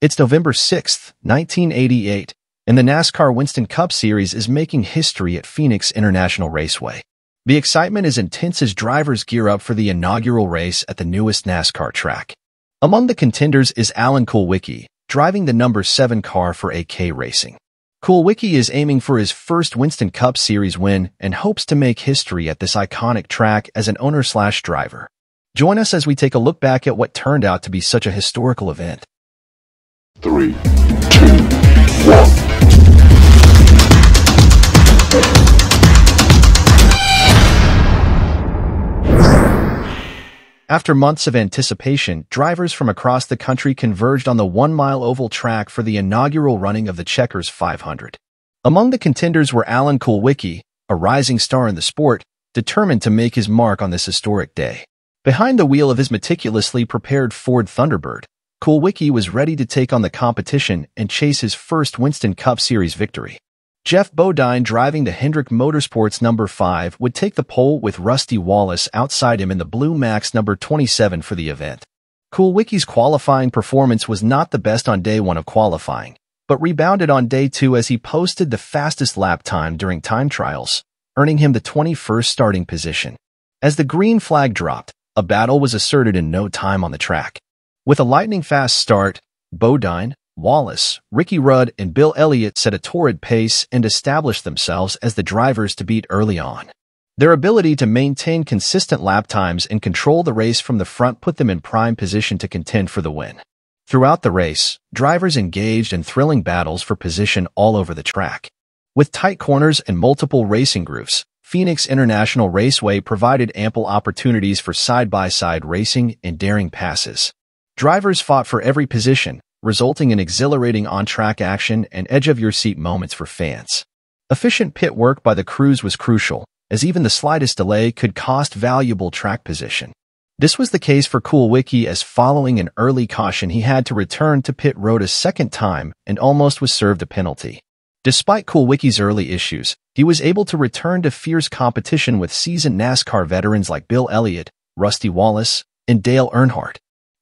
It's November 6th, 1988, and the NASCAR Winston Cup Series is making history at Phoenix International Raceway. The excitement is intense as drivers gear up for the inaugural race at the newest NASCAR track. Among the contenders is Alan Kulwicki, driving the number 7 car for AK Racing. Kulwicki is aiming for his first Winston Cup Series win and hopes to make history at this iconic track as an owner/driver. Join us as we take a look back at what turned out to be such a historical event. 3, 2, 1. After months of anticipation, drivers from across the country converged on the 1-mile oval track for the inaugural running of the Checkers 500. Among the contenders were Alan Kulwicki, a rising star in the sport, determined to make his mark on this historic day. Behind the wheel of his meticulously prepared Ford Thunderbird, Kulwicki was ready to take on the competition and chase his first Winston Cup Series victory. Jeff Bodine, driving the Hendrick Motorsports number 5, would take the pole with Rusty Wallace outside him in the Blue Max number 27 for the event. Kulwicki's qualifying performance was not the best on day 1 of qualifying, but rebounded on day 2 as he posted the fastest lap time during time trials, earning him the 21st starting position. As the green flag dropped, a battle was asserted in no time on the track. With a lightning-fast start, Bodine, Wallace, Ricky Rudd, and Bill Elliott set a torrid pace and established themselves as the drivers to beat early on. Their ability to maintain consistent lap times and control the race from the front put them in prime position to contend for the win. Throughout the race, drivers engaged in thrilling battles for position all over the track. With tight corners and multiple racing grooves, Phoenix International Raceway provided ample opportunities for side-by-side racing and daring passes. Drivers fought for every position, resulting in exhilarating on-track action and edge-of-your-seat moments for fans. Efficient pit work by the crews was crucial, as even the slightest delay could cost valuable track position. This was the case for Kulwicki, as following an early caution he had to return to pit road a second time and almost was served a penalty. Despite Kulwicki's early issues, he was able to return to fierce competition with seasoned NASCAR veterans like Bill Elliott, Rusty Wallace, and Dale Earnhardt.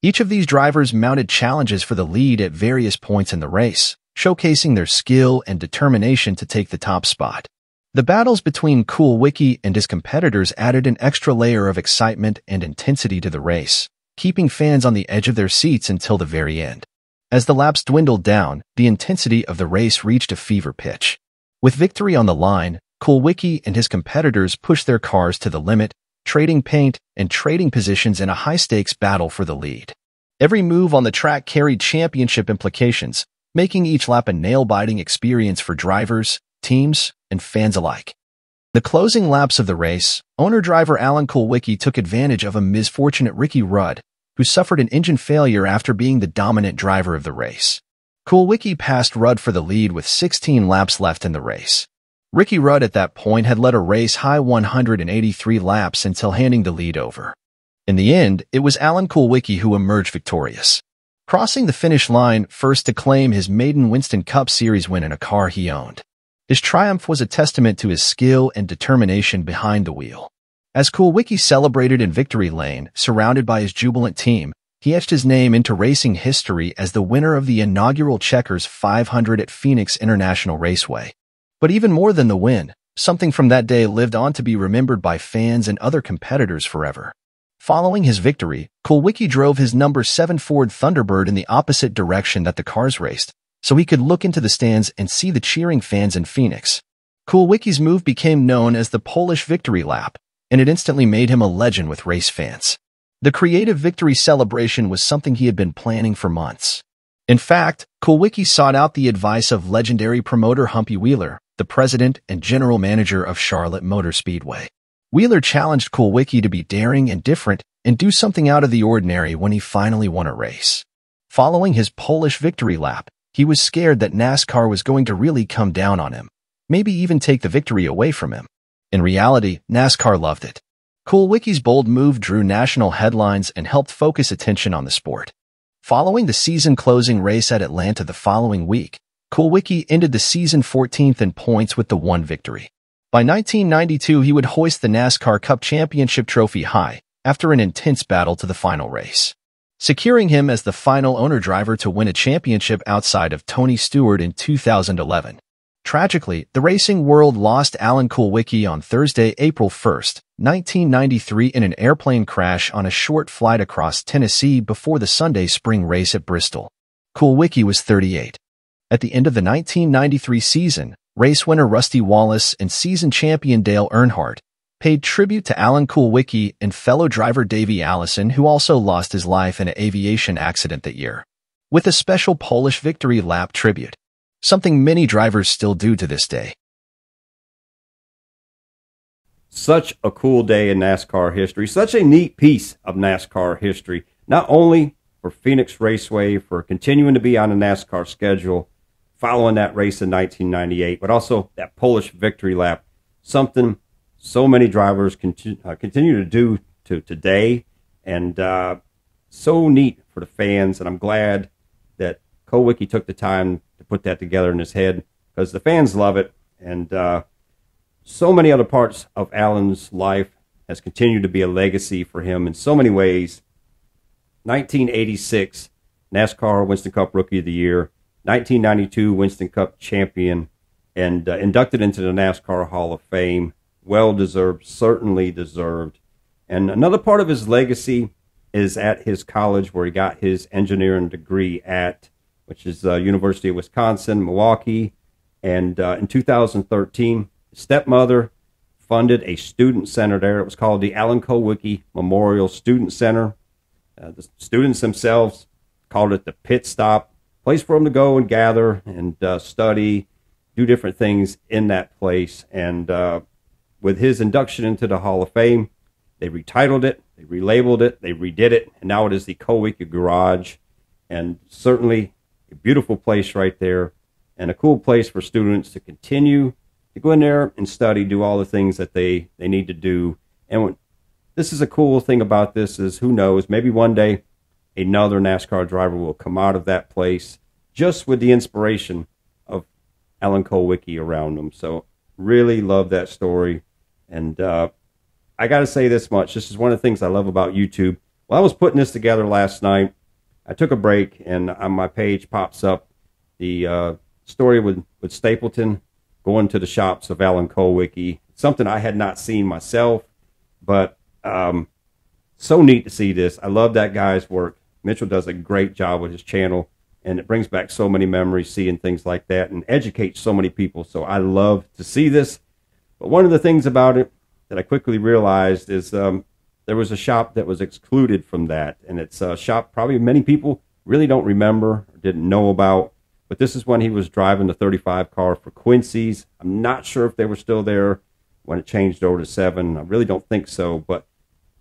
Each of these drivers mounted challenges for the lead at various points in the race, showcasing their skill and determination to take the top spot. The battles between Kulwicki and his competitors added an extra layer of excitement and intensity to the race, keeping fans on the edge of their seats until the very end. As the laps dwindled down, the intensity of the race reached a fever pitch. With victory on the line, Kulwicki and his competitors pushed their cars to the limit, trading paint and trading positions in a high-stakes battle for the lead. Every move on the track carried championship implications, making each lap a nail-biting experience for drivers, teams, and fans alike. The closing laps of the race, owner-driver Alan Kulwicki took advantage of a misfortunate Ricky Rudd, who suffered an engine failure after being the dominant driver of the race. Kulwicki passed Rudd for the lead with 16 laps left in the race. Ricky Rudd at that point had led a race-high 183 laps until handing the lead over. In the end, it was Alan Kulwicki who emerged victorious, crossing the finish line first to claim his maiden Winston Cup Series win in a car he owned. His triumph was a testament to his skill and determination behind the wheel. As Kulwicki celebrated in victory lane, surrounded by his jubilant team, he etched his name into racing history as the winner of the inaugural Checkers 500 at Phoenix International Raceway. But even more than the win, something from that day lived on to be remembered by fans and other competitors forever. Following his victory, Kulwicki drove his number 7 Ford Thunderbird in the opposite direction that the cars raced, so he could look into the stands and see the cheering fans in Phoenix. Kulwicki's move became known as the Polish victory lap, and it instantly made him a legend with race fans. The creative victory celebration was something he had been planning for months. In fact, Kulwicki sought out the advice of legendary promoter Humpy Wheeler, the president and general manager of Charlotte Motor Speedway. Wheeler challenged Kulwicki to be daring and different and do something out of the ordinary when he finally won a race. Following his Polish victory lap, he was scared that NASCAR was going to really come down on him, maybe even take the victory away from him. In reality, NASCAR loved it. Kulwicki's bold move drew national headlines and helped focus attention on the sport. Following the season-closing race at Atlanta the following week, Kulwicki ended the season 14th in points with the one victory. By 1992, he would hoist the NASCAR Cup Championship trophy high, after an intense battle to the final race. securing him as the final owner-driver to win a championship outside of Tony Stewart in 2011. Tragically, the racing world lost Alan Kulwicki on Thursday, April 1, 1993 in an airplane crash on a short flight across Tennessee before the Sunday spring race at Bristol. Kulwicki was 38. At the end of the 1993 season, race winner Rusty Wallace and season champion Dale Earnhardt paid tribute to Alan Kulwicki and fellow driver Davey Allison, who also lost his life in an aviation accident that year, with a special Polish victory lap tribute, something many drivers still do to this day. Such a cool day in NASCAR history, such a neat piece of NASCAR history, not only for Phoenix Raceway for continuing to be on the NASCAR schedule following that race in 1998, but also that Polish victory lap, something so many drivers continue to do to today, and so neat for the fans. And I'm glad that Kulwicki took the time to put that together in his head, because the fans love it. And so many other parts of Alan's life has continued to be a legacy for him in so many ways. 1986 NASCAR Winston Cup Rookie of the Year, 1992 Winston Cup champion, and inducted into the NASCAR Hall of Fame. Well deserved, certainly deserved. And another part of his legacy is at his college where he got his engineering degree at, which is University of Wisconsin, Milwaukee. And in 2013, his stepmother funded a student center there. It was called the Alan Kulwicki Memorial Student Center. The students themselves called it the pit stop, place for them to go and gather and study, do different things in that place. And with his induction into the Hall of Fame, they retitled it, they relabeled it, they redid it, and now it is the Kulwicki Garage. And certainly a beautiful place right there, and a cool place for students to continue to go in there and study, do all the things that they need to do. And this is a cool thing about this is, who knows, maybe one day another NASCAR driver will come out of that place just with the inspiration of Alan Kulwicki around them. So really love that story. And I got to say this much. This is one of the things I love about YouTube. While I was putting this together last night, I took a break, and on my page pops up the story with Stapleton going to the shops of Alan Kulwicki. Something I had not seen myself, but so neat to see this. I love that guy's work. Mitchell does a great job with his channel, and it brings back so many memories seeing things like that and educates so many people. So I love to see this. But one of the things about it that I quickly realized is there was a shop that was excluded from that. And it's a shop probably many people really don't remember or didn't know about. But this is when he was driving the 35 car for Quincy's. I'm not sure if they were still there when it changed over to 7. I really don't think so. But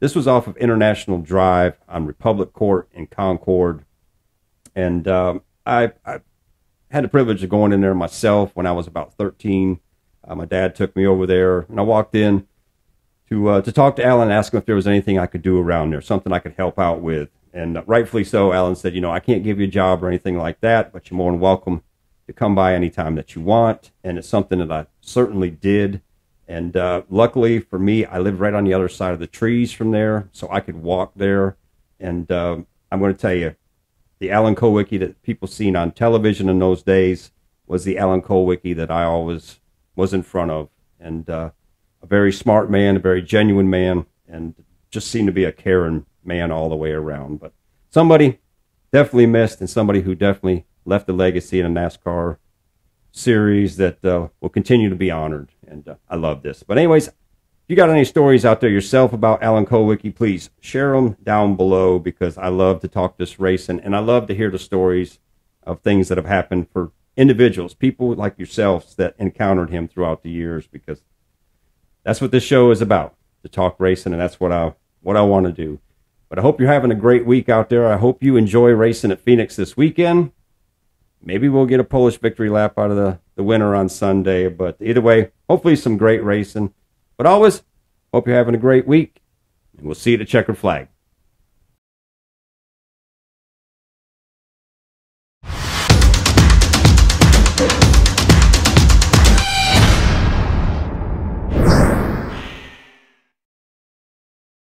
this was off of International Drive on Republic Court in Concord. And I had the privilege of going in there myself when I was about 13. My dad took me over there, and I walked in to talk to Alan and ask him if there was anything I could do around there, something I could help out with. And rightfully so, Alan said, you know, I can't give you a job or anything like that, but you're more than welcome to come by anytime that you want. And it's something that I certainly did. And luckily for me, I lived right on the other side of the trees from there, so I could walk there. And I'm going to tell you, the Alan Kulwicki that people seen on television in those days was the Alan Kulwicki that I always was in front of. And a very smart man, a very genuine man, and just seemed to be a caring man all the way around. But somebody definitely missed, and somebody who definitely left a legacy in a NASCAR series that will continue to be honored. And I love this. But anyways, if you got any stories out there yourself about Alan Kulwicki, please share them down below, because I love to talk this racing, and I love to hear the stories of things that have happened for individuals, people like yourselves that encountered him throughout the years, because that's what this show is about, to talk racing, and that's what I want to do. But I hope you're having a great week out there. I hope you enjoy racing at Phoenix this weekend. Maybe we'll get a Polish victory lap out of the winner on Sunday, but either way, hopefully some great racing. But always, hope you're having a great week, and we'll see you at the checkered flag.